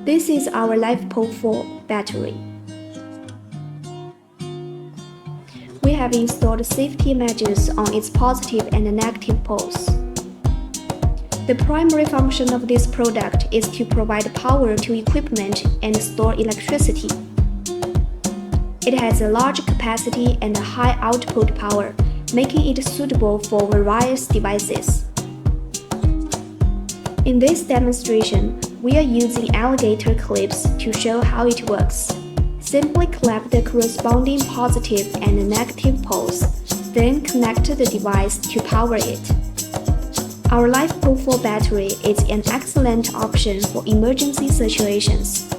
This is our lifepo4 battery. We have installed safety measures on its positive and negative poles. The primary function of this product is to provide power to equipment and store electricity. It has a large capacity and a high output power, making it suitable for various devices. In this demonstration, we are using alligator clips to show how it works. Simply clamp the corresponding positive and negative poles, then connect the device to power it. Our lifepo4 battery is an excellent option for emergency situations.